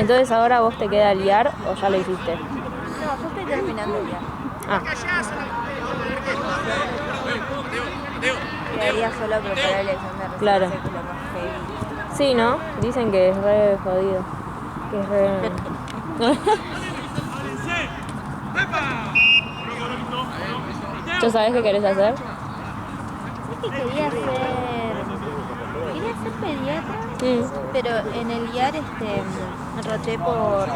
Entonces ahora vos te queda liar o ya lo hiciste. No, yo estoy terminando ya. Ah, Quedaría solo preparar el examen de Claro. residencia, que es lo más heavy. sí, ¿no? Dicen que es re jodido. Que es re... ¿Tú sabes qué querés hacer? Es que quería ser pediatra, pero en el IAR roté por...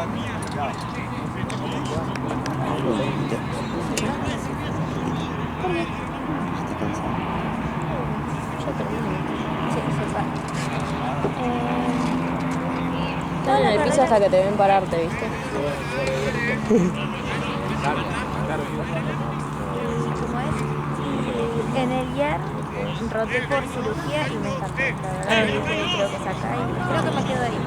Están en el piso hasta que te ven pararte, ¿viste? ¿Cómo es? En el IAR roté por cirugía y me encantó. La verdad que creo que es acá y creo que me quedo ahí.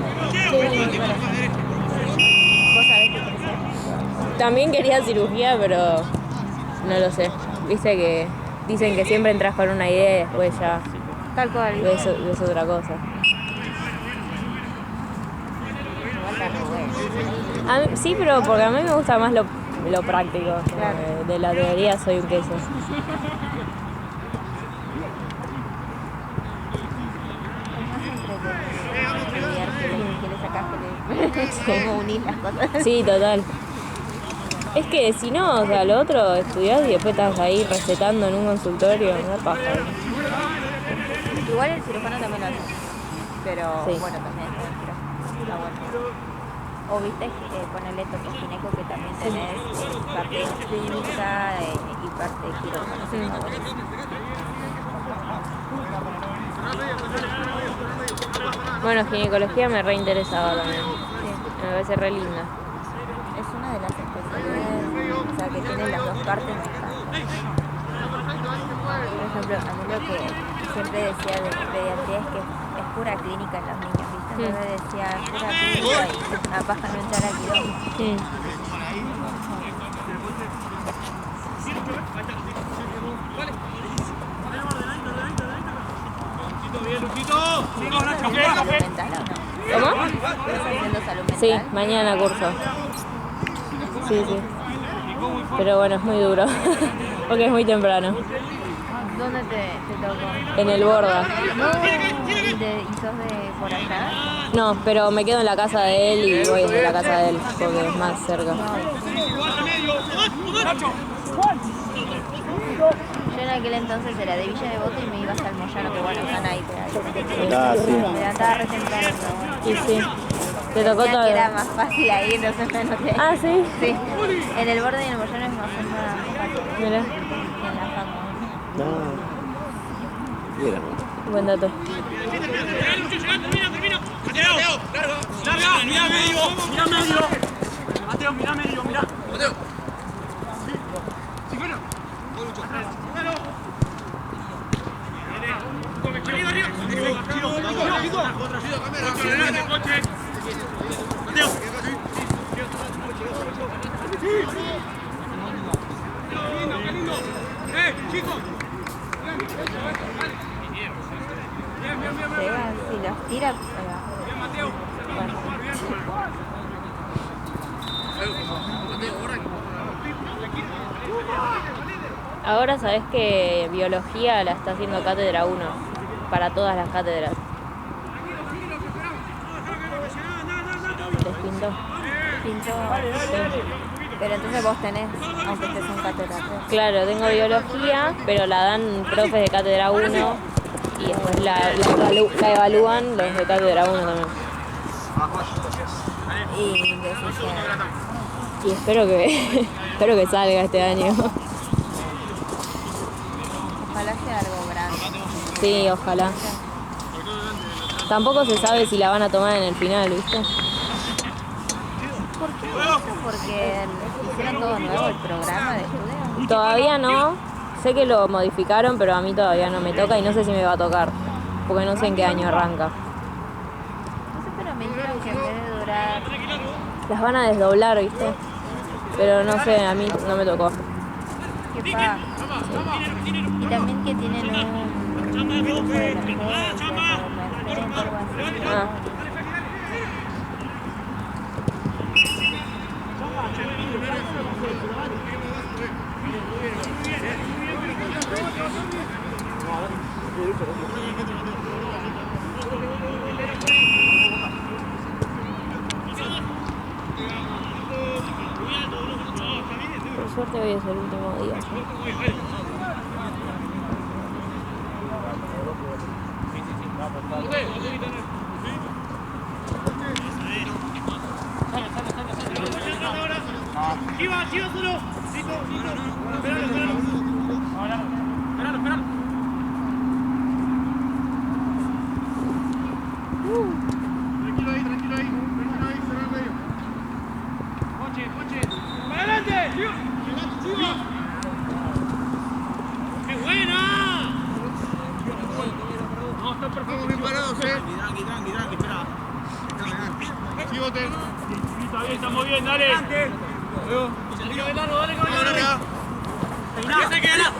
¿Vos sabés qué querés hacer? También quería cirugía, pero no lo sé. Viste que dicen que siempre entras con una idea y después ya Tal cual. ves otra cosa. Sí, pero porque a mí me gusta más lo práctico. Claro. De la teoría soy un queso. Cómo unir las cosas. Sí, total. Es que si no, o sea, lo otro estudiás y después estás ahí recetando en un consultorio, no es paja. Igual el cirujano también lo hace. Pero Sí. bueno, también está bueno. O viste, ponele tocogineco que también tenés parte clínica y parte quirófano. Bueno, ginecología me reinteresaba también. Sí. Me parece re linda. Es una de las especialidades, o sea, que tienen las dos partes. Por ejemplo, a mí lo que siempre decía de pediatría es que es pura clínica en los niños, ¿viste? Entonces decía, es pura clínica y es una paja no entrar al quirófano. ¿Salud mental o no? ¿Cómo? ¿Estás haciendo salud mental? Sí, mañana curso. Sí. Pero bueno, es muy duro. Porque es muy temprano. ¿Dónde te tocó? En el Borda. No, ¿y sos de por allá? No, pero me quedo en la casa de él y voy desde la casa de él porque es más cerca. Yo en aquel entonces era de Villa Devoto y me iba hasta el Moyano, que bueno, están ahí. Sí. Me levantaba re temprano, pero bueno. Y sí. Te tocó Decían todo. que era más fácil ahí, entonces me anoté. Ah, sí. Sí. En el borde y en el Moyano es más fácil. Mira, En la facu. No. Mira. buen dato. Larga, mirá medio. Mateo, mirá medio. Mateo. Si los tira, Ahora sabés que biología la está haciendo cátedra 1 para todas las cátedras. ¿Les pintó? Pinto. Sí. Pero entonces vos tenés, aunque estés en cátedra 3. Claro, tengo biología, pero la dan profes de cátedra 1 y después la evalúan los de cátedra 1 también. Y decís que... Y espero que salga este año. Ojalá sea algo grande. Sí, ojalá. Tampoco se sabe si la van a tomar en el final, ¿viste? ¿Por qué eso? Porque hicieron todo nuevo el programa de estudio. Todavía no. Sé que lo modificaron, pero a mí todavía no me toca y no sé si me va a tocar. Porque no sé en qué año arranca. No sé, pero me dijeron que en vez de durar... Las van a desdoblar, ¿viste? Pero no sé, a mí no me tocó. ¿Qué pasa? Y también que tienen un curso de emergencia, o algo así. Ah. suerte hoy es el último día. Chiva solo. Esperalo. Tranquilo ahí, cerrar el medio. Coche. ¡Para adelante! ¡Chiva! ¡Qué buena! No, está perfecto. Estamos bien parados, Tranqui, espera. Chivote. Está bien, estamos bien, dale. Dale, largo, dale, caballo. Peiná. Se queda.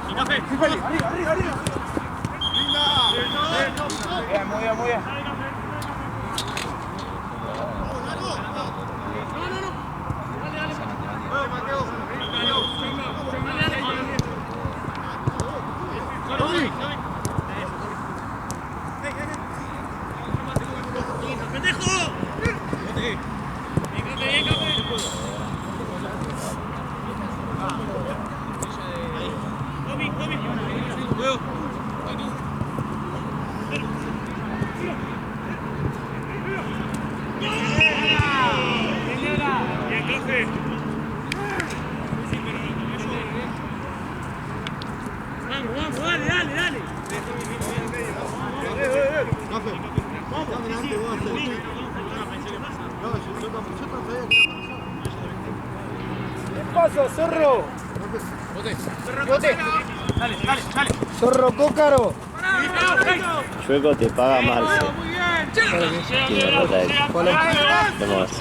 Y café. Arriba. Linda. Muy bien. Paso, zorro. Bote. Dale. Zorro cócaro. Chueco te paga mal. Muy bien. Tiene nota él. Vemos.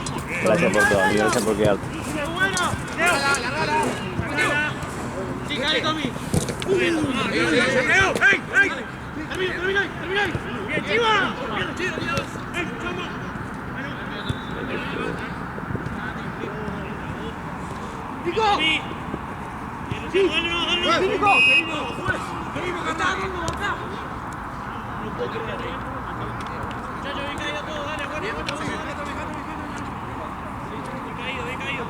Gracias por todo, amigo. Gracias por quedarte. Bueno. Sí, dale, Tommy. Termina. Bien, Chiva. ¡Nico! ¡Sí! ¡Dale! ¡Nico! ¡Venimos, acá! Muchachos, bien caído todo, dale, Juan. Bien caído.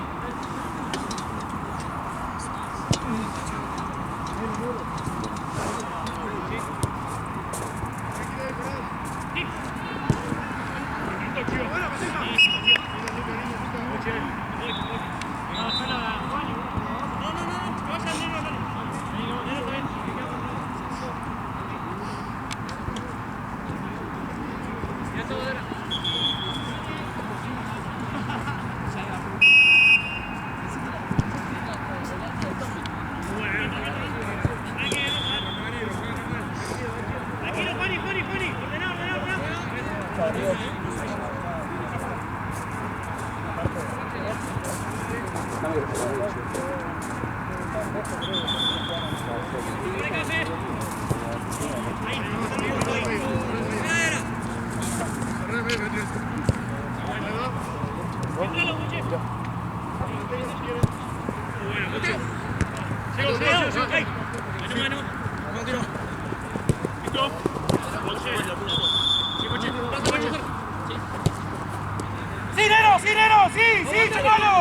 ¡Sí, chavalo!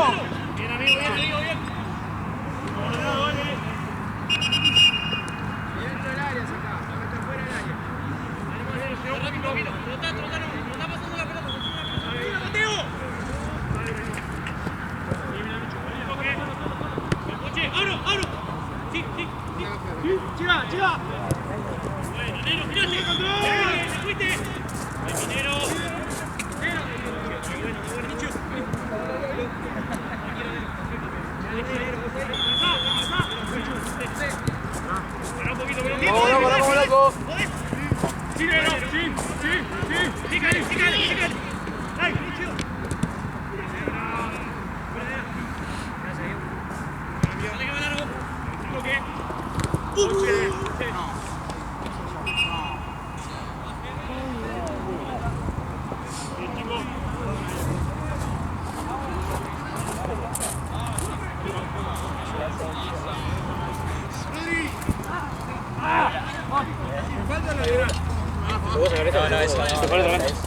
Bien, amigo, bien. Dentro del área, acá. Está fuera del área. Trotá pasando la pelota. ¡Mira, Mateo! Coche, abro. Sí. Chiva. Bueno, Nero, mirate. ¡Control! ¡Se fuiste! Bien, Nero. Vamos, loco. Sí. Sícale. Ay, chido. Dale que va largo.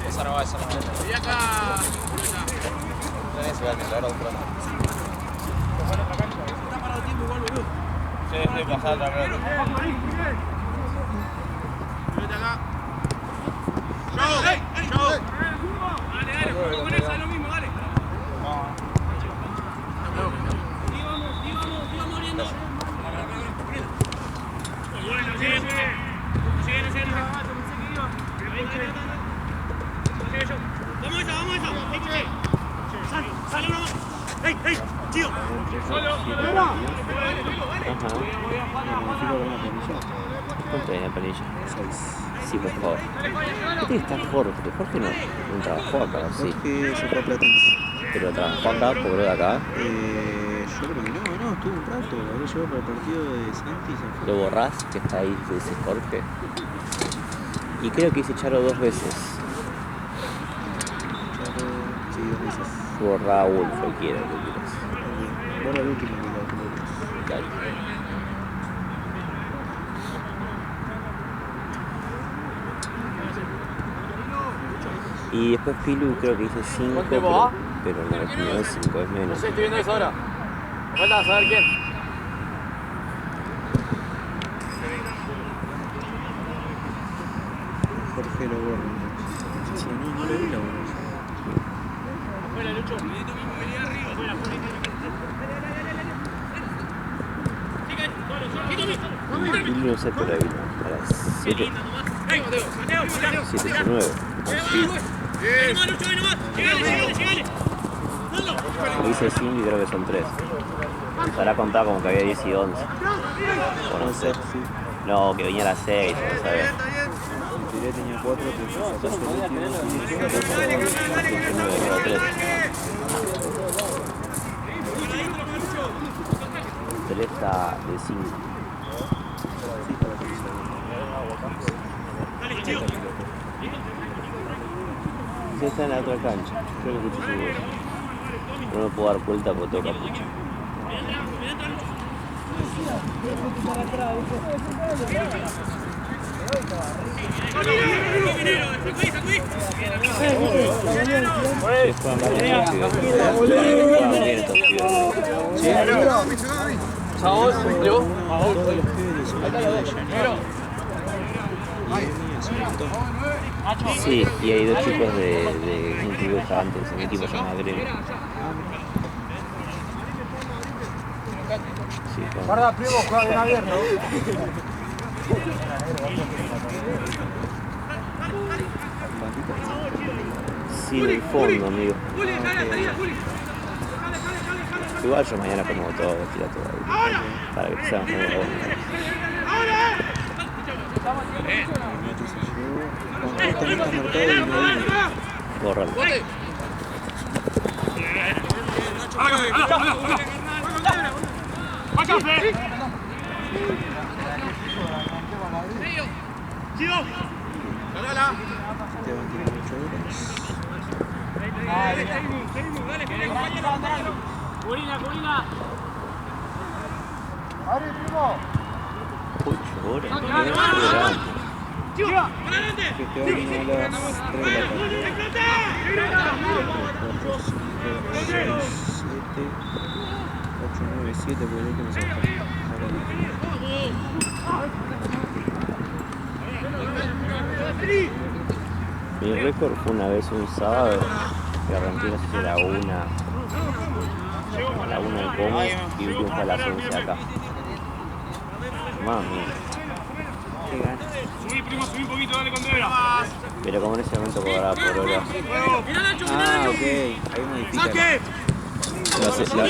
Esa no va. Y acá. Esa va a Sí, pasada, claro. Vete acá. ¡Chau! ¡Chau! Dale, vamos con eso, es lo mismo, dale. Íbamos muriendo. Bueno, sigue. Vamos esa. Sale uno más. ¡Ey, tío! ¡Solo! ¿Cuánto hay en la planilla? 6. Sí, por favor. Este está Jorge. Jorge no trabajó acá, sí. Jorge se fue a Platense. Pero trabajó acá, cobró de acá. Yo creo que no, estuvo un rato. Había llegado para el partido de Santi y se fue. Lo borrás, que está ahí, que dice Jorge. Y creo que hice Charo 2 veces. Charo, sí, 2 veces. Por Raúl, cualquiera, lo que quieras. Borra el último que lo Dale. Y después Pilu creo que hice 5, pero no es 5, es menos. No sé, estoy viendo eso ahora. Me falta saber quién. Jorge lo borra. Sí, no lo vi la borra. Fuera, Lucho. Vení arriba. Fuera. Pilu no sé, pero ahí a las 7. 7-9. Hice 5 y creo que son 3. Estará contado como que había 10 y 11. O no sé. No, que venía a las 6, no sabes. El Tiré tenía 4, pero sacaste el último. 3 está de 5. Sí, está en la otra cancha. Creo que escucho su voz. Pero no puedo dar vuelta porque tengo capucha. Saúl cumplió. Sí, y hay 2 chicos de un club que estaba antes en mi equipo llamado Gremio. Sí, Guarda, primo, juega bien abierto. sí, del fondo, amigo. Igual yo mañana como todo, tira todo ahí. Para que seamos muy buenos. Bórralo. Curina. ¡Abre, primo! 8 horas. ¡Chiva! ¡Para adelante! Que te van a las 3 de la tarde. 4, 5, 6, 7, 8, 9, 7, porque el último se va a estar. Mi récord fue una vez un sábado que arranqué no sé si a la 1 de Como y último fue a las 11 acá. Mami. Qué ganas. Subí un poquito, dale con Debra. Pero como en ese momento cobraba por hora, Ah, ok. Ahí modifica.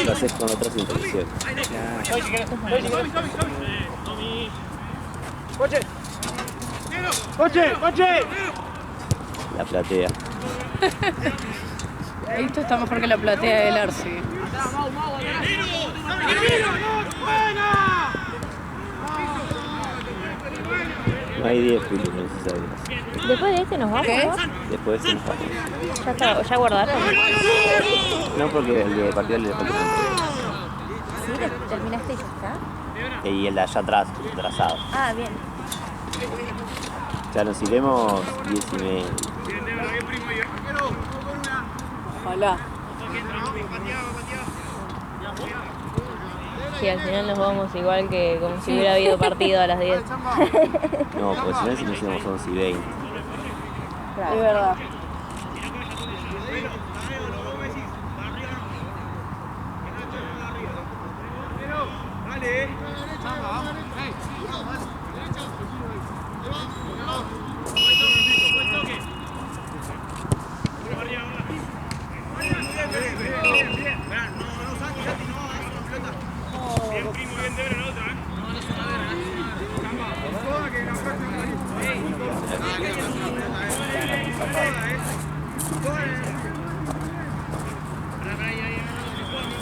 lo haces con otras intenciones. ¡Coche! La platea. Esto está mejor que la platea del Arce. No hay 10 filos necesarios. Después de este nos vamos, ¿Qué? ¿no? Después de nos vamos. ¿Ya guardaron? No, porque el de partido le falta tiempo. Sí, terminaste y ya está. Y el de allá atrás, trazado. Ah, bien. Ya nos iremos 10:30. Ojalá. Sí, al final nos vamos igual que como si hubiera habido partido a las 10. No, porque si no, si nos íbamos 11 y 20. Es verdad.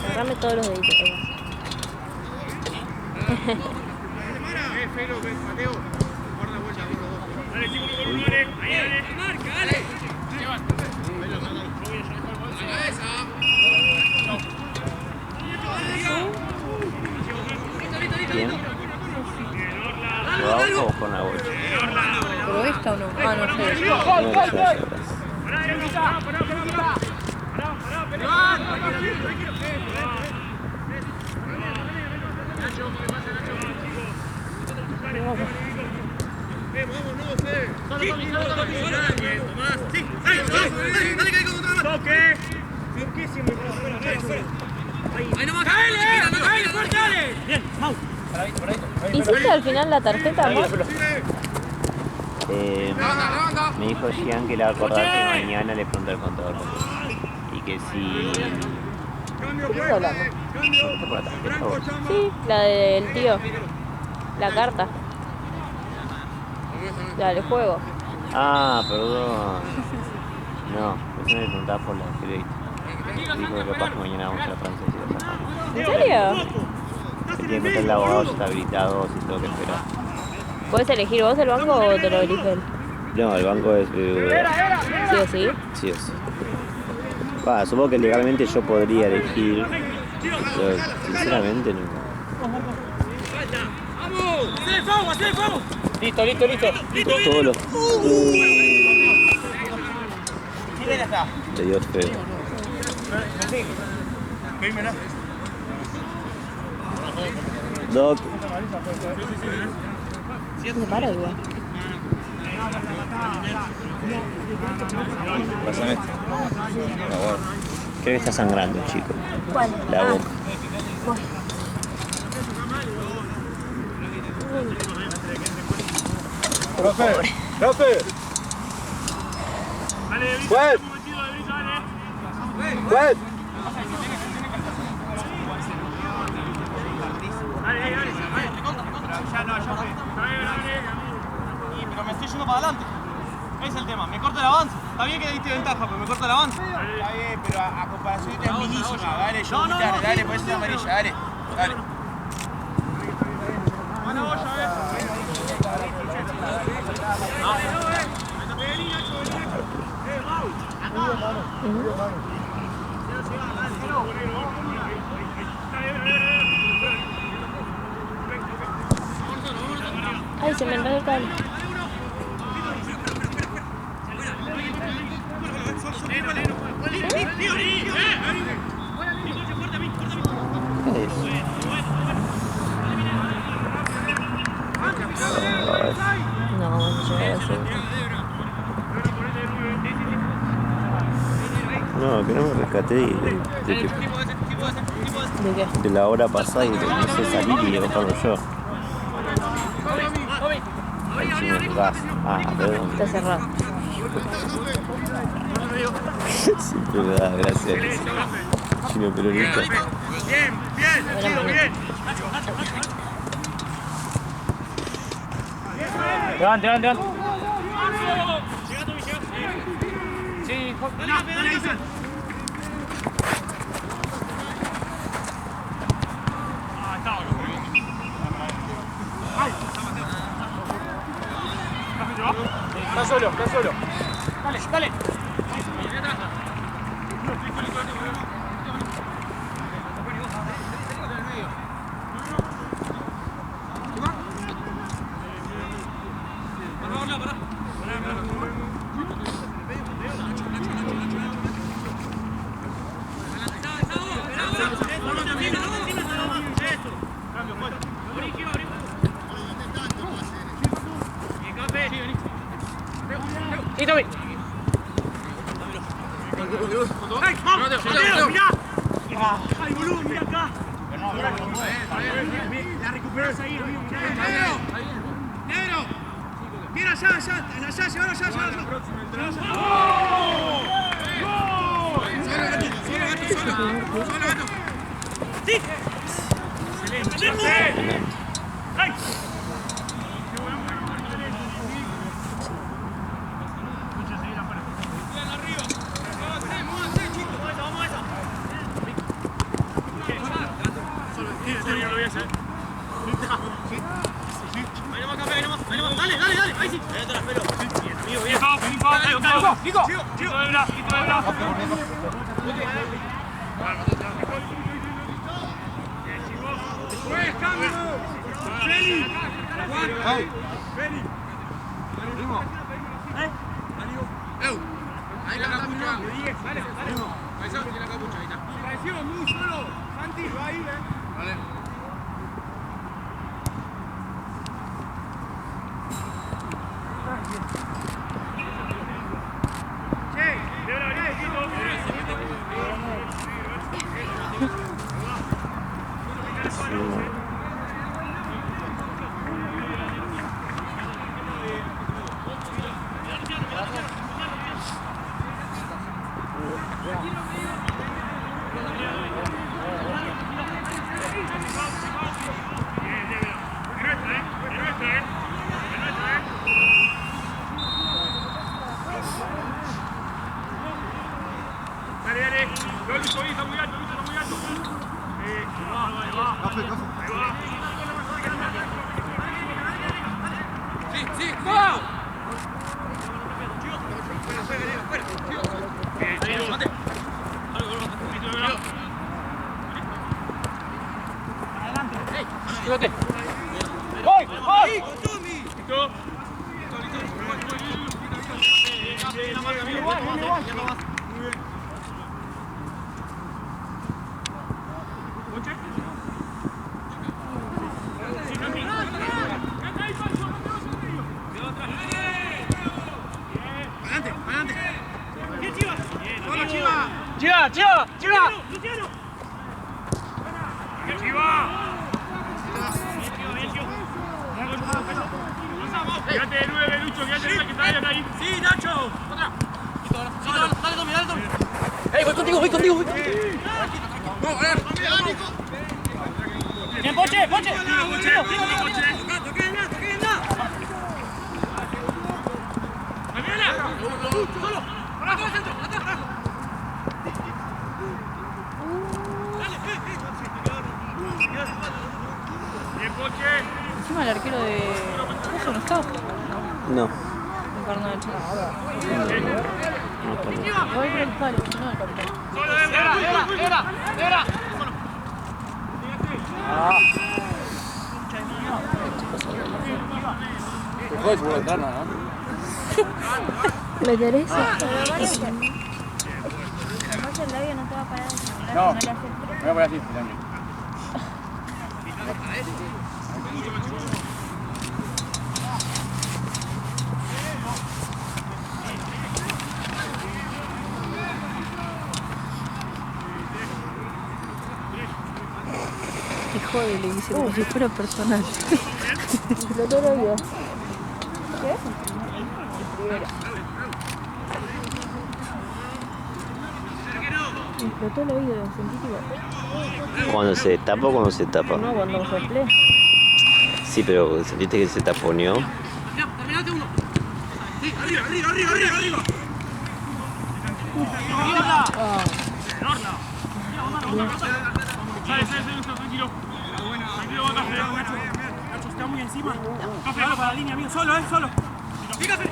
Agarrame todos los deditos. Felo, Mateo. Guarda vuelta por los dos. Dale, chico, por un dale. Ahí, dale. Marca, dale. ¿Quién? ¿Lo hago o con la bolsa? ¿Pero esta o no? Ah, no sé. No, ¿Hiciste al final la tarjeta, amor? Me dijo Gian que le va a acordar que mañana le pregunté al contador. Y que si... ¿Qué estás hablando? ¿No por la tarjeta vos? Sí, la del tío. La carta. La del juego. Ah, perdón. No, eso me preguntaba por la crédito. Dijo que capaz que mañana vamos a la Francia y lo sacamos. ¿En serio? Que tiene que meter el abogado, ya está habilitado, si tengo que esperar. ¿Puedes elegir vos el banco o te lo elige él? No, el banco es BBVA. ¿Sí o sí? Sí o sí. Va, supongo que legalmente yo podría elegir, pero sinceramente no. Listo. Todos los... Ya está. Le dio feo. Doc. Se para igual. Pásame esto. Creo que está sangrando, chico. ¿Cuál? La boca. Voy. Profe. Juez. Juez. Pero me estoy yendo para adelante. Ese es el tema. Me corta el avance. Está bien que le diste ventaja, pero me corta el avance. Está bien, pero a comparación es minísima. Dale, yo No, dale, pues es amarilla, dale. Buena boya, Ay, se me enredó el cable. No, yo así. No, que no me rescaté de ¿De qué? la hora pasada y no sé salir y le bajando yo. Ahí sí me jugás. Ah, perdón. Está cerrado. Siempre me da gracia eso. Chino peronista. Levante. Sí, Está solo. Dale. Listo, bien. ¡Ay, vamos! ¡Mirá! ¡Ay, boludo, mirá acá! La recuperás ahí, amigo. ¡Negro! ¡Viene allá, allá! ¡Llévalo allá! ¡Solo, gato! ¡Sí! ¡Excelente! ¡Ay! Dale, ahí sí. Ahí te la espero. Amigo, bien. Nico. Chico de brazo. Después, cambio. Feli. Feli. Primo. Ahí la capucha. Dale. Ahí está, tiene la capucha, ahí está. Pareció muy solo. Santi, va ahí, Vale. Dale. Lucho, ahí está muy alto. Ahí va. Sí, ¡go! Adelante. Fíjate. ¡Voy! Listo. La marca, amigo. Adelante. Bien, Chivas. Solo Chivas. Chiva. Luciano. Bien, Chivas. Bien, Quédate de 9, Lucho, quédate de que está ahí. Sí, Nacho. Otra. Dale, Tommy. Ey, voy contigo. No, bien, Poche. Poche. Solo. Para todo el centro. Atrás. Dale. Bien, Poche. Encima el arquero de... ¿Eso no está? No. En Carnaval. No, Voy por el palo, no el capitán. Solo, era. Puedes volver, ¿no? Me interesa. Además el labio no te va a parar de sangrar. No. Le hace el frío. Me voy a poner así, mirando. Hijo de le dice como si fuera personal. Explotó el oído. ¿Qué? Explotó el oído, sentí que... ¿Cuando se tapa o cuando se tapa? No, cuando soplé. Sí, pero ¿sentiste que se taponeó? Terminaste uno. Sí, arriba. Sale, tranquilo. Tranquilo, va Café. Nacho está muy encima. Café, vamos para la línea, amigo. Solo. ¡Sí, Café!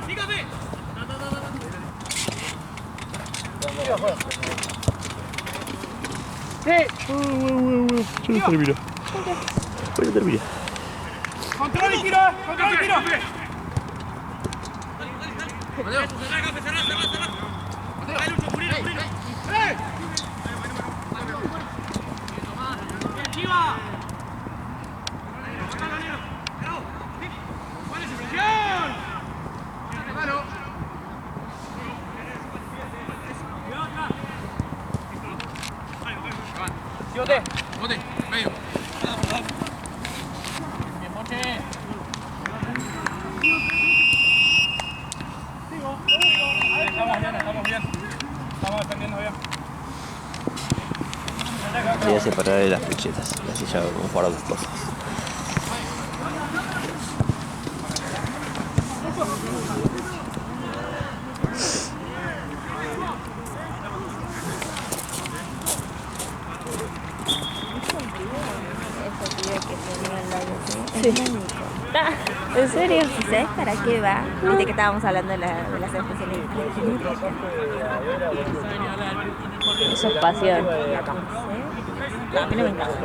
¡Sí, Café! Bueno, termina. ¡Control y tiro! Cerrá. Lucho, Purino. ¡Chiva! dale. Bote, medio. Bien, Moche. Estamos bien. Estamos defendiendo bien. Voy a separarle las pechetas, y así ya vamos a jugar otras cosas. Esa piba que tenía al lado, ¿sí? Sí. Es único. Ah, ¿en serio? ¿Y sabes para qué va? Viste que estábamos hablando de las especialidades. Eso es pasión. A mí no me encanta.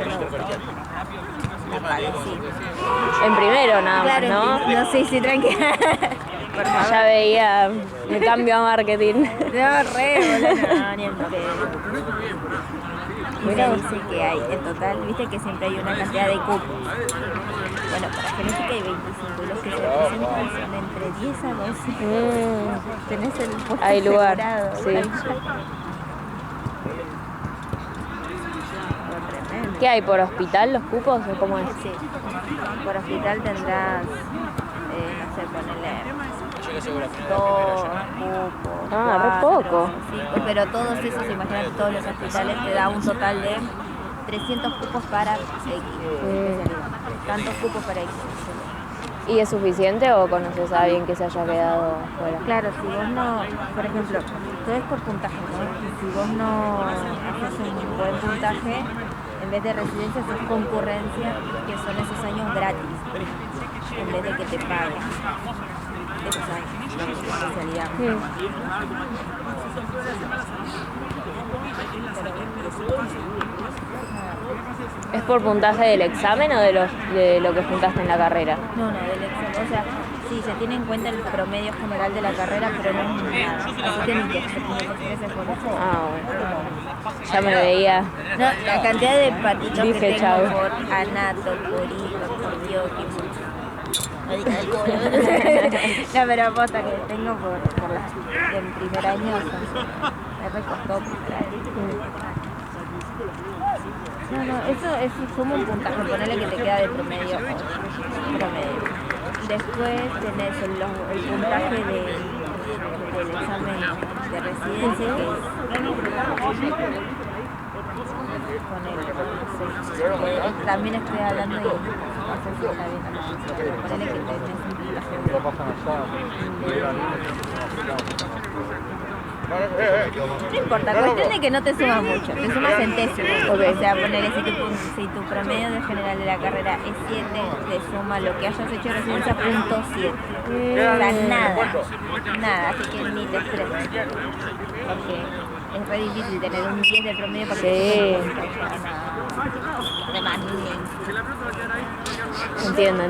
La padecí. En primero nada más, Claro, ¿no? no, sí, tranquila. Por favor. Ya veía el cambio a marketing. No, no, ni en pedo. Y se dice que hay, en total, viste que siempre hay una cantidad de cupos. Bueno, para genética hay 25 y los que se presentan son entre 10 a 12. Tenés el puesto Hay lugar, asegurado. sí. Tremendo. ¿Qué hay por hospital los cupos o cómo es? Sí, por hospital tendrás, no sé, ponele 2 cupos. Ah, re 4, poco. 5, pero todos esos, imagínate, todos los hospitales te da un total de 300 cupos para X especialidad. Tantos cupos para X especialidad. ¿Y es suficiente o conoces a alguien que se haya quedado fuera? Claro, si vos no, por ejemplo, todo es por puntaje, ¿no? Si vos no haces un buen puntaje, en vez de residencias es concurrencia, que son esos años gratis, en vez de que te paguen esos años de especialidad. ¿Es por puntaje del examen o de lo que juntaste en la carrera? No, del examen, o sea, sí, se tiene en cuenta el promedio general de la carrera, pero no es nada. Así que ni que se por eso. Ah, bueno. Ya me veía. No, la cantidad de patitos Dije, que tengo chau. por anato, por hijo, por Dios, no, pero aposta que tengo por las del primer año, me recostó. No, eso es como un puntaje, ponele que te queda de promedio 8, promedio. Después tenés el puntaje del examen de residencia, que es también estoy hablando y no sé si está bien o no, ponele que tenés un no importa, cuestión de que no te suma mucho, te suma centésimos. Okay. O sea, ponele, si tu promedio de general de la carrera es 7, te suma lo que hayas hecho de residencia, punto 7. O sea, nada, así que ni te estreses. Porque es re difícil tener un 10 de promedio para que además Entiendo.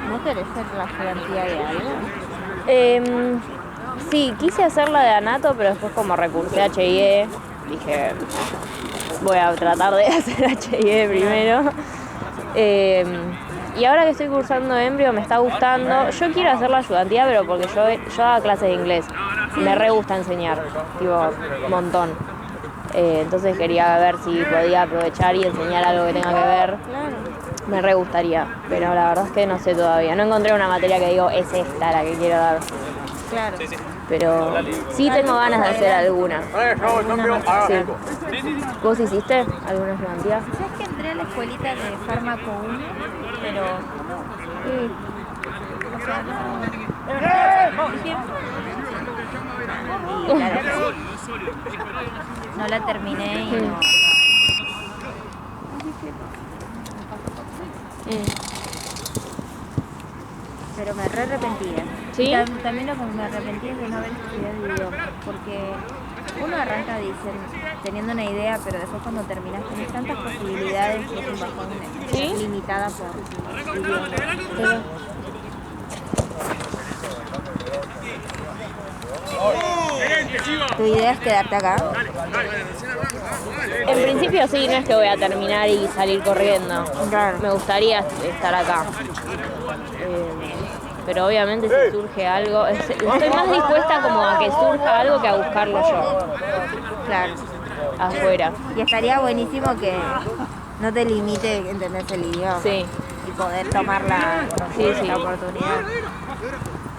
¿No querés hacer la garantía de algo? Sí, quise hacer la de anato, pero después como recursé a HIE, dije, voy a tratar de hacer HIE primero. Y ahora que estoy cursando embrio me está gustando. Yo quiero hacer la ayudantía, pero porque yo hago clases de inglés. Me re gusta enseñar, tipo, un montón. Entonces quería ver si podía aprovechar y enseñar algo que tenga que ver. Me re gustaría, pero la verdad es que no sé todavía. No encontré una materia que digo, es esta la que quiero dar. Claro. Pero sí tengo ganas de hacer alguna. Sí. ¿Vos hiciste alguna ayudantía? ¿Sabes que entré a la escuelita de fármaco 1? Pero o sea, no la terminé y no. Pero me re arrepentía. ¿Sí? También lo que me arrepentí es de no haber estudiado idiomas, porque uno arranca teniendo una idea, pero después cuando terminas tenés tantas posibilidades que es un bajón. ¿Sí? Limitada por idiomas. ¿Tu idea es quedarte acá? En principio sí, no es que voy a terminar y salir corriendo. Claro. Me gustaría estar acá. Pero obviamente si surge algo, estoy más dispuesta como a que surja algo que a buscarlo yo, Claro. afuera. Y estaría buenísimo que no te limite, ¿entendés? El idioma. Sí. Y poder tomar la oportunidad.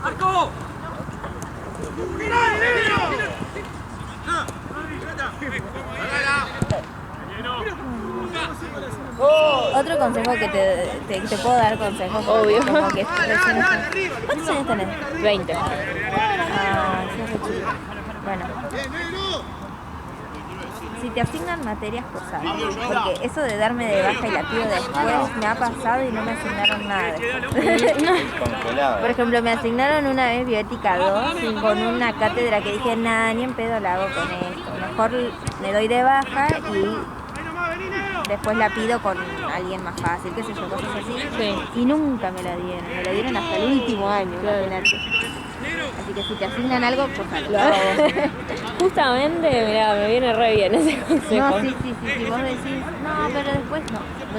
¡Arco! Otro consejo que te puedo dar consejos. Obvio. Como que ¿cuántos años tenés? 20. Ah, sí, es re chico. Bueno. Si te asignan materias cursadas, porque eso de darme de baja y la pido después me ha pasado y no me asignaron nada después. Congelada. Por ejemplo, me asignaron una vez bioética 2 con una cátedra que dije, nada, ni en pedo la hago con esto. Mejor me doy de baja y después la pido con alguien más fácil, qué sé yo, cosas así. Sí. Y nunca me la dieron hasta el último año, imagínate. Así que si te asignan algo, pues Lo hago. Justamente, mirá, me viene re bien ese consejo. No, sí, vos decís, no, pero después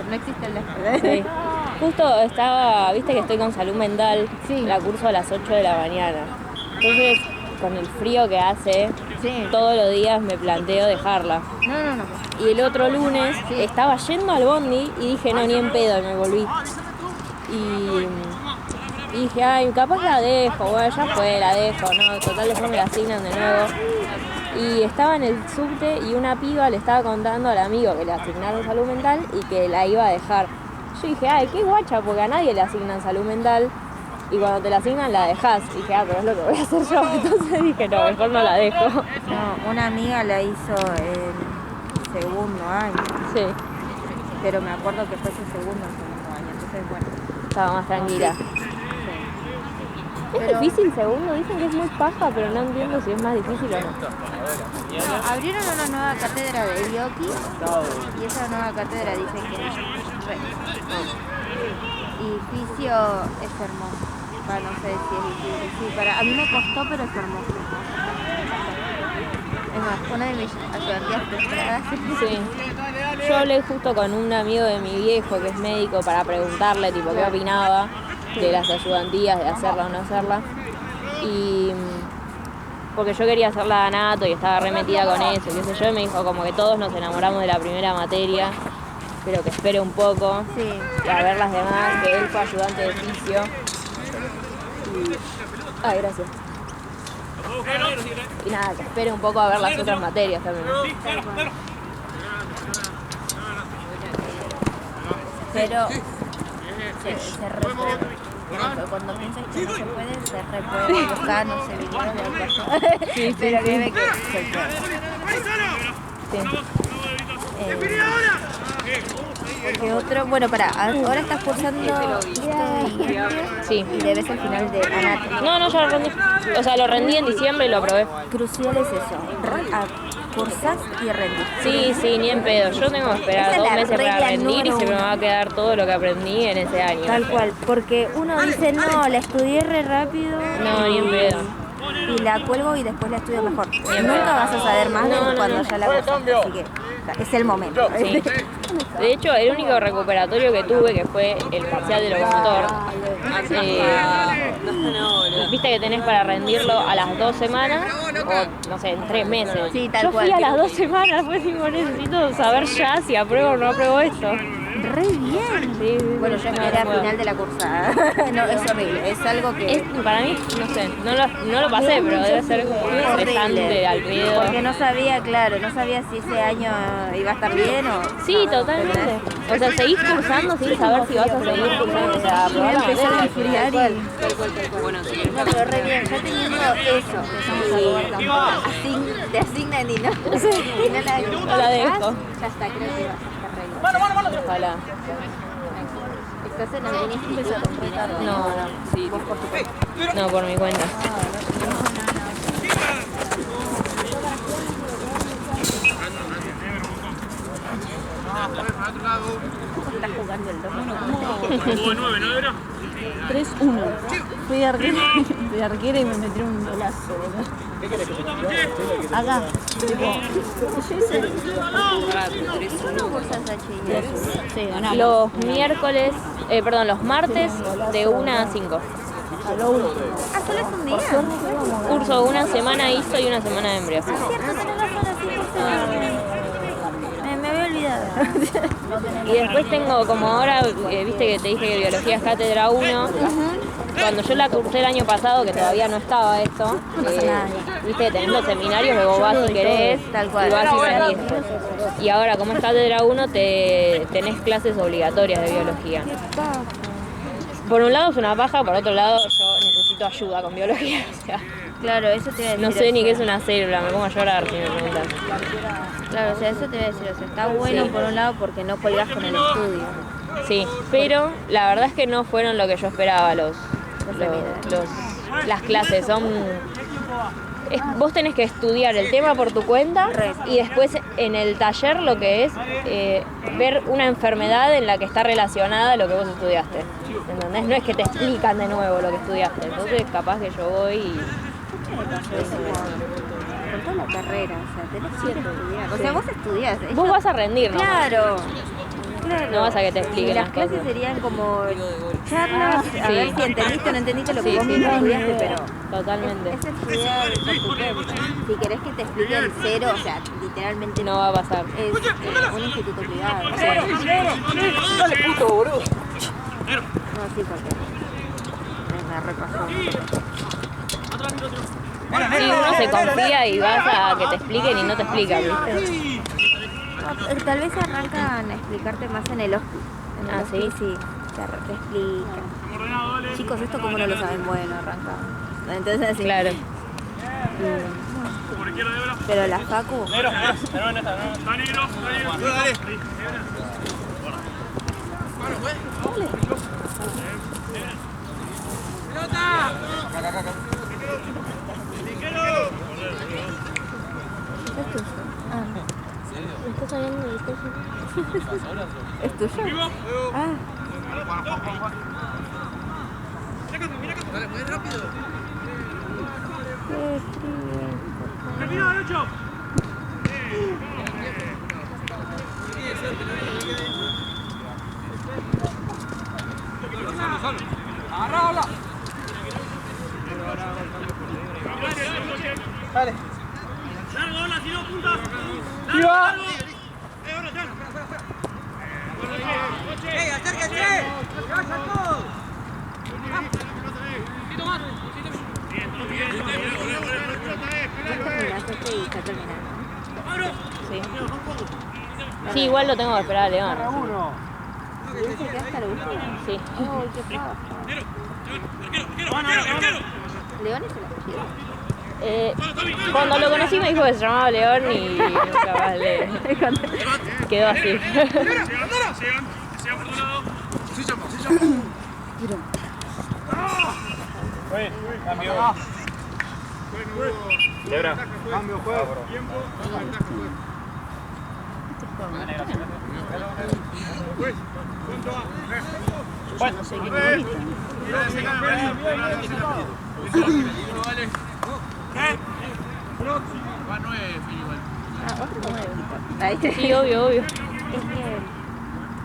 no existe el después. Sí. Justo estaba, viste que estoy con salud mental, Sí. la curso a las 8 de la mañana. Entonces, con el frío que hace, Sí. todos los días me planteo dejarla. No. Y el otro lunes estaba yendo al bondi y dije, no, ni en pedo, y me volví. Y dije, ay, capaz la dejo, bueno, ya fue, la dejo, no, total después me la asignan de nuevo. Y estaba en el subte y una piba le estaba contando al amigo que le asignaron salud mental y que la iba a dejar. Yo dije, ay, qué guacha, porque a nadie le asignan salud mental y cuando te la asignan la dejás. Y dije, pero es lo que voy a hacer yo. Entonces dije, no, mejor no la dejo. No, una amiga la hizo en segundo año, Sí, pero me acuerdo que fue su segundo año, entonces bueno. estaba más tranquila. Es Pero- difícil segundo, dicen que es muy paja, pero no entiendo si es más difícil o no. Abrieron una nueva cátedra de Bioki y esa nueva cátedra dicen que es re. Y fisio es hermoso. No sé si es difícil. Sí, a mí me costó, pero es hermoso. Es más, una de mis ayudantías frustradas. Sí. Yo hablé justo con un amigo de mi viejo que es médico para preguntarle tipo qué opinaba de las ayudantías, de hacerla o no hacerla. Y porque yo quería hacer la anato y estaba remetida con eso, qué sé yo, y me dijo como que todos nos enamoramos de la primera materia, pero que espere un poco Sí. y a ver las demás, que él fue ayudante de fisio. Ay, gracias. Y nada, que espere un poco a ver las otras materias también. Pero se re puede. Cuando piensas que no se puede, se re puede. Buscar, no sé, videos de autoayuda. Sí, pero sí. créeme que se puede. Sí. Porque otro, bueno, ahora estás cursando Sí. y debes el final de anatomía. No, ya lo rendí. O sea, lo rendí en diciembre y lo aprobé. Crucial es eso, cursás y rendís. Sí, ni en pedo. Yo tengo que esperar Esa es 2 la meses para regla rendir y número se me uno. va a quedar todo lo que aprendí en ese año. Tal cual, porque uno dice, no, la estudié re rápido No, ni en pedo. y la cuelgo y después la estudio mejor. en Nunca pedo. vas a saber más de No, cuando ya la cursaste, así que es el momento. Sí. De hecho, el único recuperatorio que tuve, que fue el parcial de locomotor, viste que tenés para rendirlo a las 2 semanas o, no sé, en 3 meses. Sí, tal Yo fui cual. a las 2 semanas, pues digo, necesito saber ya si apruebo o no apruebo esto. Re bien. Sí, Bueno, yo esperé al final de la cursada. No, es horrible, es algo que... Para mí, no sé, no lo pasé, pero debe ser como muy estresante al pedo. Porque no sabía, claro, no sabía si ese año iba a estar bien o... Sí, totalmente. O sea, seguís cursando sin saber si vas a seguir cursando. O sea, aprobar la materia. No, pero re bien, ya teniendo eso, empezamos a jugar tampoco. Te asignan y no, y no la dejo. Ya está, creo que vas a estar re bien. Ojalá. Entonces no viniste a completar. No, sí. Vos por tu cuenta. No, por mi cuenta. Estás jugando el 2. Tuvo 9, ¿no era? 3-1. Fui de arquera y me metieron un golazo, boludo. Acá, tipo, ¿Cómo cursas HI? sí, ganamos. Los miércoles, los martes de 1 a 5. A lo último. Ah, solo es un día. Curso una semana ISO y una semana de embrión. Es cierto, tenés razón, así me había olvidado. Y después tengo como ahora, viste que te dije que biología es cátedra 1. Cuando yo la cursé el año pasado, que todavía no estaba esto, viste que tenés los seminarios, luego vas si querés, Tal cual. y vas y salís. Y ahora, como es cátedra 1, tenés clases obligatorias de biología. Por un lado es una paja, por otro lado yo necesito ayuda con biología. O sea, Claro, eso te iba a decir. no sé ni qué es una célula, me pongo a llorar si me preguntas. Claro, o sea, eso te iba a decir. O sea, está bueno por un lado porque no colgás con el estudio. Sí, pero la verdad es que no fueron lo que yo esperaba las clases. Vos tenés que estudiar el tema por tu cuenta y después en el taller lo que es ver una enfermedad en la que está relacionada a lo que vos estudiaste. ¿Entendés? No es que te explican de nuevo lo que estudiaste. Entonces capaz que yo voy y... Con toda la carrera, o sea, tenés que estudiar. O sea, vos estudiás. Vos vas a rendir, ¿no? Claro. No vas a que te expliquen Y las las clases cosas. serían como charlas, a Sí. ver si entendiste o no entendiste lo que Sí, vos sí, mismo sí. estudiaste, pero Totalmente. es estudiar por tu cuenta. Si querés que te expliquen cero, o sea, literalmente No va a pasar. es un instituto privado. Dale, puto, boludo. No, sí, porque me repasó. Sí, uno se confía y vas a que te expliquen y no te explican, ¿viste? Tal vez arrancan a explicarte más en el hospital. Ah, ¿sí? Sí, te explican. Chicos, esto como no lo saben, bueno, arranca. Entonces así. Claro. Pero la facu, ¿Me estás hablando del coso? ¿es tuyo? Ah, Termina, Nacho. Agarrá, dale. Largo, hola, si no puntas. ¡Viva! ¡Acérquese! ¡Vaya todo! terminaste y está terminando. Sí. Sí, igual lo tengo que esperar a León. ¿Y ese que hasta lo último? Sí. Uy, qué paja. ¿León es el apellido? Cuando lo conocí me dijo que se llamaba León y nunca más le quedó así. Cambio. Lebra. Cambio, juego. No sé qué grita. Ah, otro nuevo. Ahí te... Sí, obvio, obvio. Es que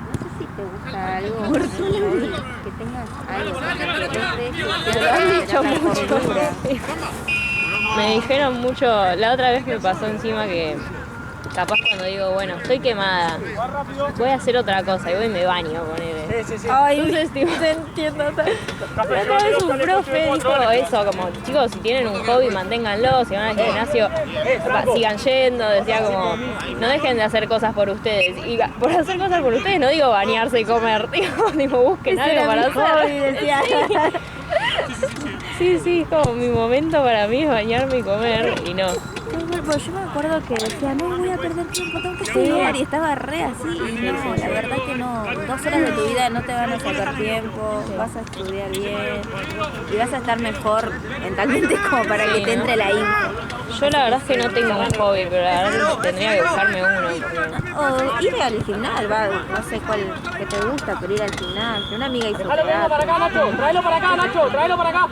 no sé si te gusta algo que tengas algo que te Me lo han dicho mucho. Me dijeron mucho, la otra vez me pasó encima que capaz cuando digo, bueno, estoy quemada, voy a hacer otra cosa y voy y me baño, ponele. Ay, Entonces, tipo, te entiendo tanto. La otra vez un profe dijo eso, como, chicos, si tienen un hobby, manténganlo, si van al gimnasio, sigan yendo, decía como, no dejen de hacer cosas por ustedes. Y por hacer cosas por ustedes no digo bañarse y comer, digo, busquen algo para hacer. decía. Sí, sí, es como mi momento para mí es bañarme y comer y no. Pues yo me acuerdo que decía, no voy a perder tiempo, tengo que estudiar, y estaba re así, y no, la verdad que no, 2 horas de tu vida no te van a sacar tiempo, vas a estudiar bien, y vas a estar mejor mentalmente como para que te entre la info. Yo la verdad es que no tengo un hobby, pero la verdad tendría que buscarme uno. Porque... O ir al gimnasio, no sé cuál que te gusta, pero ir al gimnasio, una amiga hizo Tráelo para acá, Nacho. Tráelo para acá, Nacho. Tráelo para acá.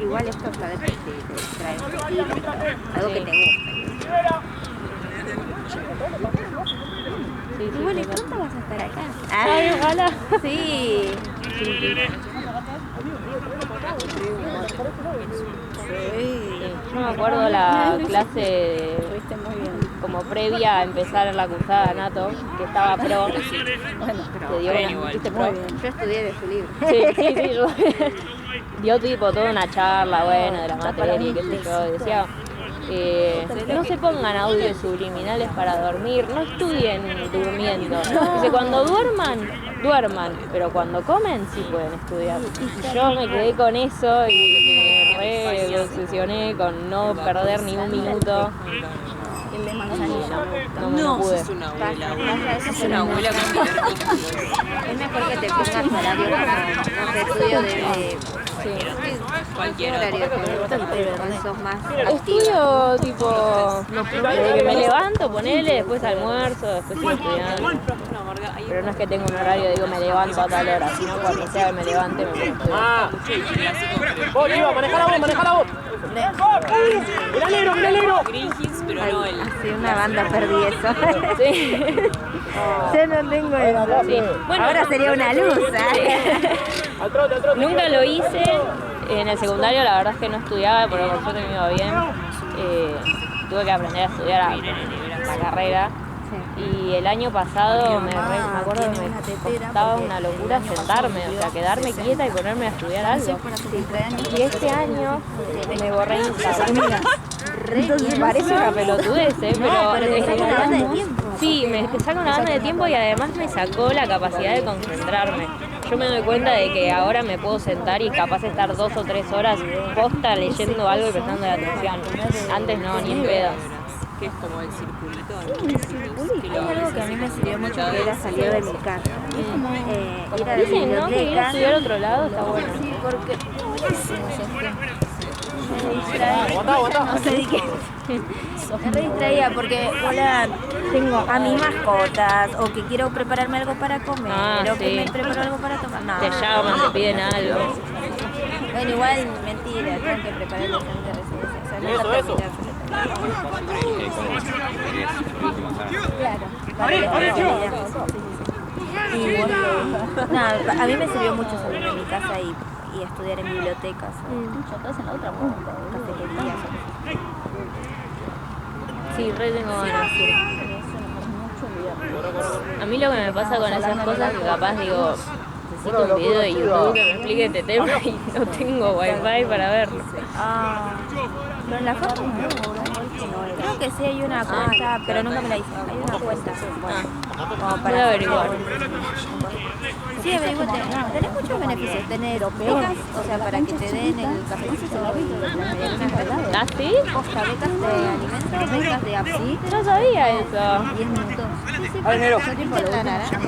igual esto sabes que te distrae un poquito, algo que te guste. Sí, Y bueno, ¿y pronto vas a estar acá? Ay, ojalá. Sí. No me acuerdo la clase Fuiste muy bien. como previa a empezar la cursada de Nato, que estaba pro. Bueno, Que dio una, ¿viste pro? Yo estudié de su libro. Sí, yo. Dio tipo toda una charla, bueno, de la materia y qué sé yo. Decía, no se pongan audios subliminales para dormir, no estudien durmiendo. Dice, cuando duerman, pero cuando comen sí pueden estudiar. Y yo me quedé con eso y me re obsesioné con no perder ni un minuto. el de manzanilla. No pude. Es una abuela Es mejor que te pongas horario como estudio de cualquier horario que sos más Estudio tipo desde que me levanto, ponele, después almuerzo, después sigo estudiando. Pero no es que tengo un horario, digo me levanto a tal hora, sino cuando sea que me levante me pongo a estudiar. Vos, Iva, manejala vos. Mira negro. Green pero no el. Sí, una banda perdí eso. Sí. Yo no tengo eso. Sí. Bueno, ahora sería una luz. Al trote. Nunca lo hice. En el secundario la verdad es que no estudiaba, pero por suerte me iba bien. Tuve que aprender a estudiar la carrera. Y el año pasado me acuerdo que me costaba una locura sentarme, o sea, quedarme quieta y ponerme a estudiar algo. Y este año me borré Instagram. Entonces parece una pelotudez, pero te saca una banda de tiempo. Sí, me saca una banda de tiempo y además me sacó la capacidad de concentrarme. Yo me doy cuenta de que ahora me puedo sentar y capaz de estar 2 o 3 horas posta leyendo algo y prestando atención. Antes no, ni en pedo. Que es como el circulito. Hay algo que a mí me sirvió mucho que era salir de mi casa. Ir a la Dicen, ¿no? Que ir a estudiar a otro lado está bueno. Sí, porque me distraía. No sé de qué. Me re distraía porque hola, tengo a mis mascotas o que quiero prepararme algo para comer o que me preparo algo para tomar. No, Te llaman, te piden algo. Bueno, igual mentira, tengo que preparar el examen de residencia. O sea, no está terminado. Claro, a mí me sirvió mucho salir de mi casa y estudiar en bibliotecas o en la otra cafeterías. Sí, re tengo ganas. A mí lo que me pasa con esas cosas es que capaz digo, necesito un video de YouTube que me explique este tema y no tengo wifi para verlo. Pero en la foto creo que sí hay una cuenta, pero nunca me la hice. Hay una cuenta. Como Voy a averiguar. Sí, averiguate. Tenés muchos beneficios. Tenés becas, o sea, para que te den el cafecito y las medialunas gratis. ¿Ah, sí? Posta, becas de alimentos, becas de apsi. No sabía eso. 10 minutos. Sí, sí, Ay, negro. yo tipo lo uso.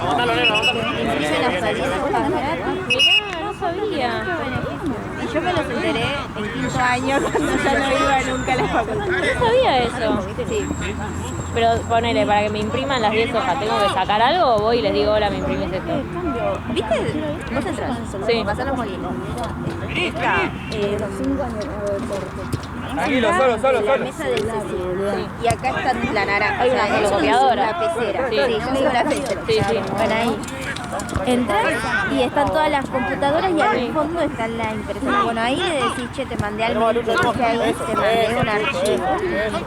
Aguantalo. Incluso las salidas gratis. Mirá, no sabía. Y yo me los enteré en quinto año cuando ya no iba nunca a la facultad. No sabía eso. Sí. Pero ponele, para que me impriman las 10 hojas, ¿tengo que sacar algo o voy y les digo, hola, me imprimes esto? ¿Viste? ¿Vos entras? Sí. Pasar los molinos. Está los 5 años de corte. Tranquilo, solo. la mesa del Ceci. Y acá está la naranja. Hay una fotocopiadora. La pecera. Sí. Sí, yo digo la pecera. Sí. Bueno, ahí. Entras y están todas las computadoras y al fondo está la impresora. Bueno, ahí le decís, che, te mandé algo, te dije ahí, te mandé un archivo.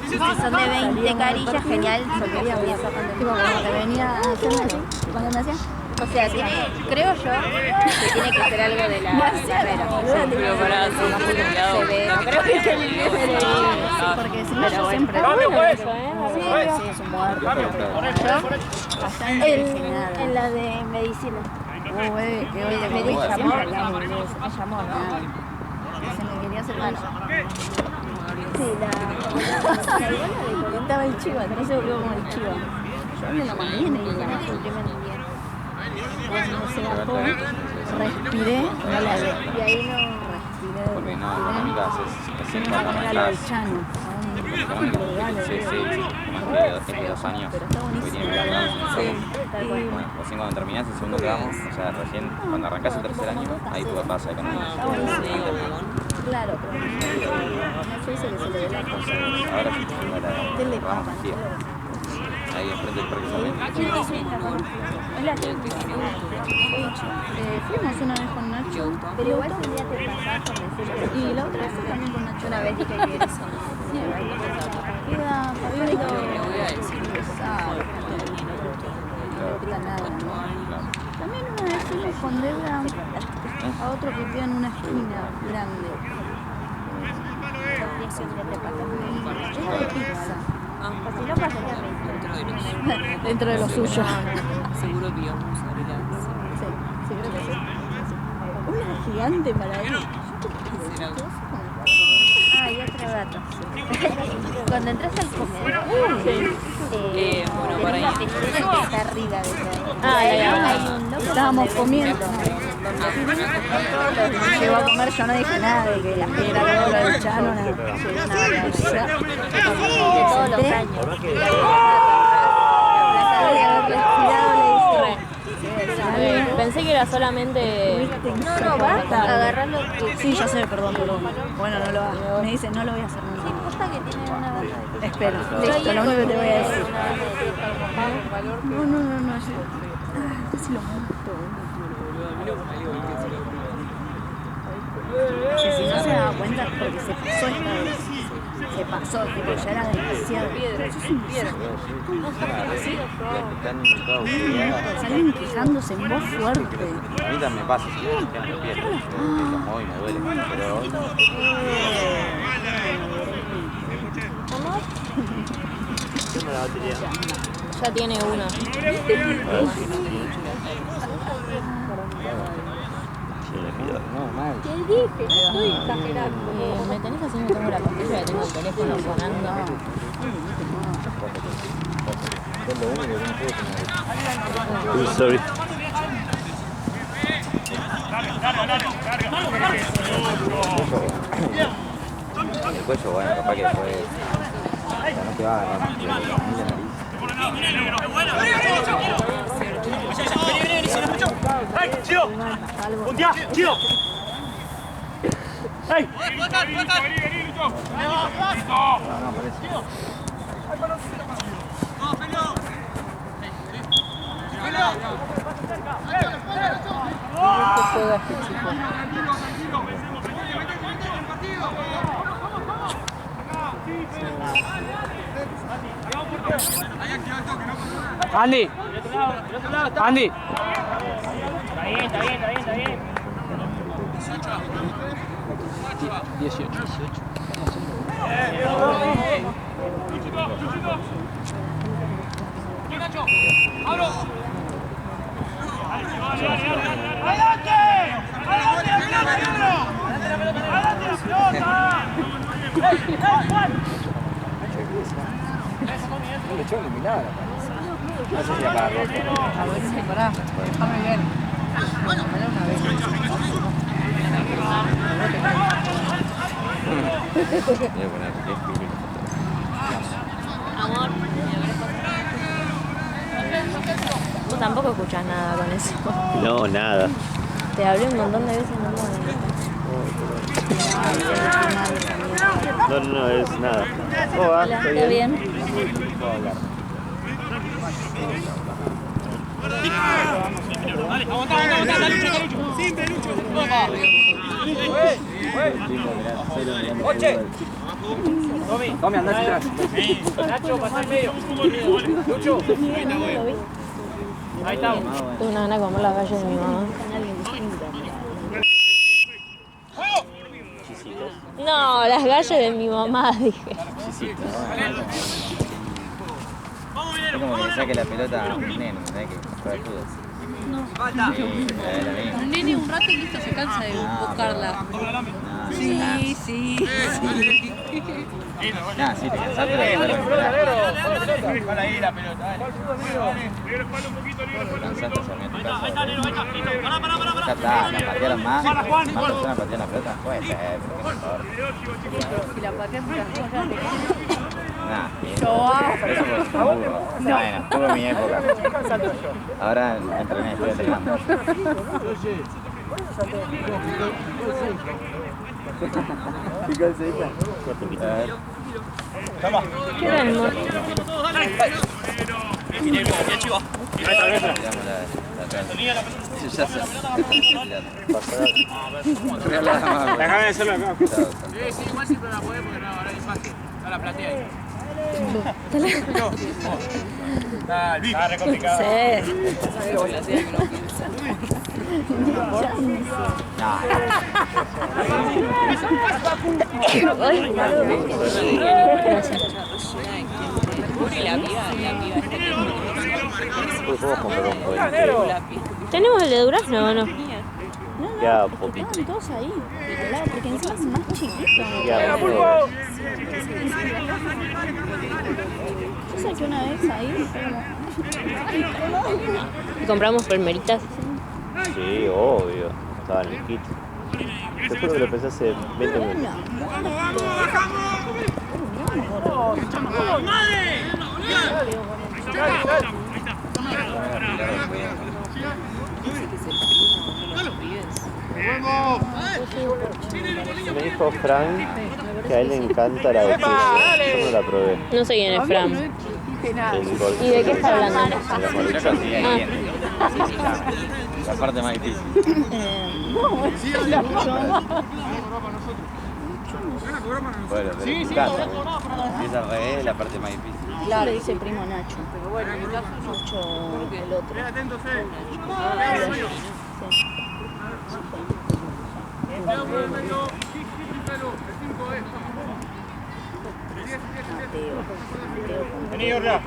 Si son de 20 carillas, genial, son bien sacando. Tipo, como que venía a hacer cuando me hacía. O sea, creo yo que tiene que ser algo de la carrera. Pero para ser más complicado. Se ve, creo que es el Porque si no, yo siempre. Sí, es un muerto. en la de medicina. Que hoy Me llamó, ¿no? se me quería hacer mal. Sí, Estaba el chivo, no se volvió como el chivo. Yo me lo mandé en el cuando se bajó, respiré, no la ve. y ahí no. Respiré, Porque no, amigas, es yo me mandé a lo del Chano. Sí, 2 años. Pero está Hoy buenísimo. tiene que hablar. Tal cual. Bueno, recién cuando terminás el segundo grado, o sea, recién cuando arrancás el tercer año, ahí tú pasa economía. Claro, pero no se dice que se le dé la cosa. Ahora sí, ahora vamos a ahí enfrente del Parque Sarmiento. Fuimos una vez con Nacho. Pero igual un día te pasás por decirlo. Y la otra vez también con Nacho. Una vez dije que eres solo. Queda Fabiola. Le voy a decir. También una vez fuimos con Debra a otro que queda en una esquina grande. Era de pizza. Si no pasaría rico. Dentro de lo suyo. Seguro que íbamos a abrir la Sí, creo que sí. Una gigante para él. Ah, y otro dato. Cuando entras al comedor, bueno, para ahí. que está arriba de todo. Ah, ya. Hay un loco Estábamos donde comiendo. Llegó a comer, yo no dije nada de que la piedra todo lo del Chano, nada. todos los años. Pensé que era solamente... No, basta, agarrarlo. Sí, ya sé, perdón. Bueno, no lo hago. Me dice, no lo voy a hacer nunca. Sí, posta que tiene una bata de... Espera, listo, lo único que te voy a decir. No. Casi lo monto. Que si no se daba cuenta porque se pasó esta vez. Se pasó, tipo, ya era demasiado. Eso es un salen quejándose en voz fuerte. A mí también me pasa, si me quedan los pies, como hoy me duele, pero hoy no. Tengo la batería. Ya tiene una. No, mal. ¿Qué dije? No estoy exagerando. Me tenés así, me tengo la pastilla y tengo el teléfono sonando. Es lo único que no puedo tener. Sorry. El cuello, bueno, capaz que después. O sea, no te va a agarrar ni la nariz. ¡Puntia! ¡Chino! ¡Ey! No, parece. Andy. Andy. Está bien. 18. No le echó el milagro. No sé si la para roja. A ver si pará, déjame ver. Bueno, una vez. Voy a poner que es público. Amor. Vos tampoco escuchás nada con eso. No, nada. Te hablé un montón de veces, no. No, es nada. Hola, ¿está bien? Puedo hablar. Aguanta, Lucho. Simple, Lucho. ¡Oche! Tommy, andá hacia atrás. Nacho, pasá en medio. Lucho. Ahí está. Tengo una gana de comer las gallas de mi mamá. No, las gallas de mi mamá, dije. Es como que saque la pelota a un nene, ¿sabes? Que juega fútbol. No. Un nene un rato y listo, se cansa de buscarla. Sí. Nah, sí, te cansaste de recuperar. Déjala ahí la pelota, dale. Cansaste de salir a tu casa. Ya está, la patearon más. Más personas patearon la pelota. Puede ser, pero qué mejor. Si la pateas por las cosas, Nah, eso fue un burro. Bueno, tuve mi época. Ahora entrené, estoy entrenando. ¿Qué calceta? A ver. ¿Qué era el morro? Déjame hacerlo acá. Sí, igual siempre la podés porque no, ahora es fácil. Está la platea ahí. Está re complicado. ¿Tenemos el de durazno o no? Ya, poquito. Estaban todos ahí, al lado, porque encima es más chiquito. Ya, Yo saqué una vez ahí, ¿Y compramos palmeritas? sí, obvio. Estaba en el kit. Te juro que lo pensé hace 20 minutos. Me dijo Frank que a él le encanta la de queso. Yo no la probé. No sé quién es Fran. El gol. ¿Y de qué está hablando? La marucha sí, ahí viene. La parte más difícil. Bueno, pero en tu casa. Si es al revés, la parte más difícil. Claro, le dice primo Nacho. Pero bueno, Nacho el otro. Vení, Orla.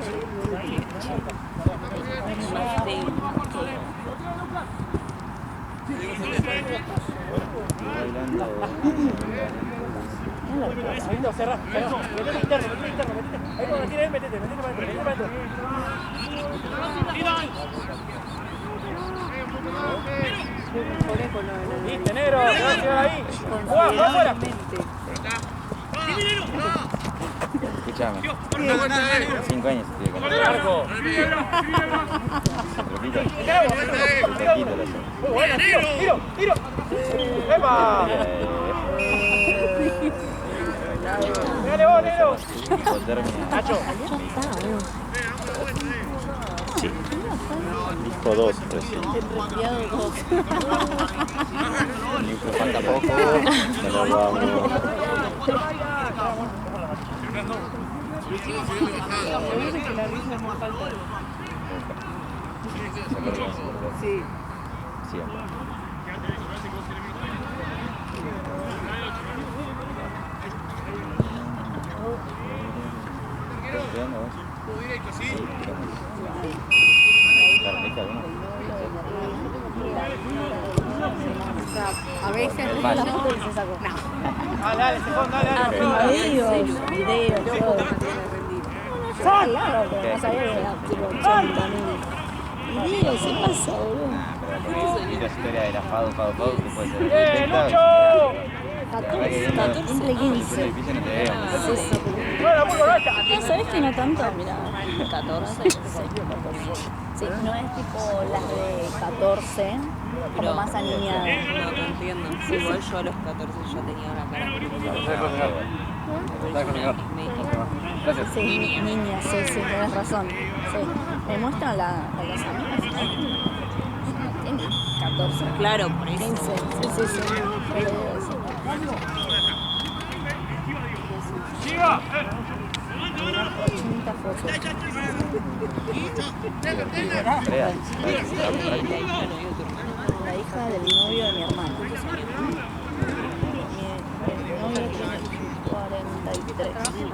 Cerrá. Metete interno. Ahí cuando tira él, metete para adentro. Viste, negro, te vas a llegar ahí. Jugá afuera. Escuchame. 5 años se tiene que ganar. Marco. Repito la zona. Muy bueno, tiro. ¡Epa! Dale vos, negro. Hipotermia. Nacho. Sí. Dijo 2 recién. Me falta poco. No lo vamos. Sí. Siempre. A veces Dale, videos, todo. Claro, pero no sabía que era tipo 80.000. Videos, se pasa, boludo. La historia de la Fado, que puede ser Lucho! 14, 15. difícil no te veo. Bueno, muy correcta. No, ¿sabés que no tanto? Mirá, 14, 6, 14. Sí, no es tipo las de 14, como más aniñadas. No te entiendo. Igual yo a los 14 ya tenía una cara. Gracias. Sí, niña, sí, tienes razón. Sí. Me muestran las amigas. Tiene 14. Claro, por 15. Sí. Pero eso. ¡Siga! 80 fotos. La hija del novio de mi hermana. Mi novio tiene 43. Sí,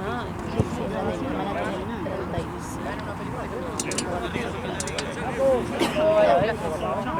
la de mi hermana tiene 35.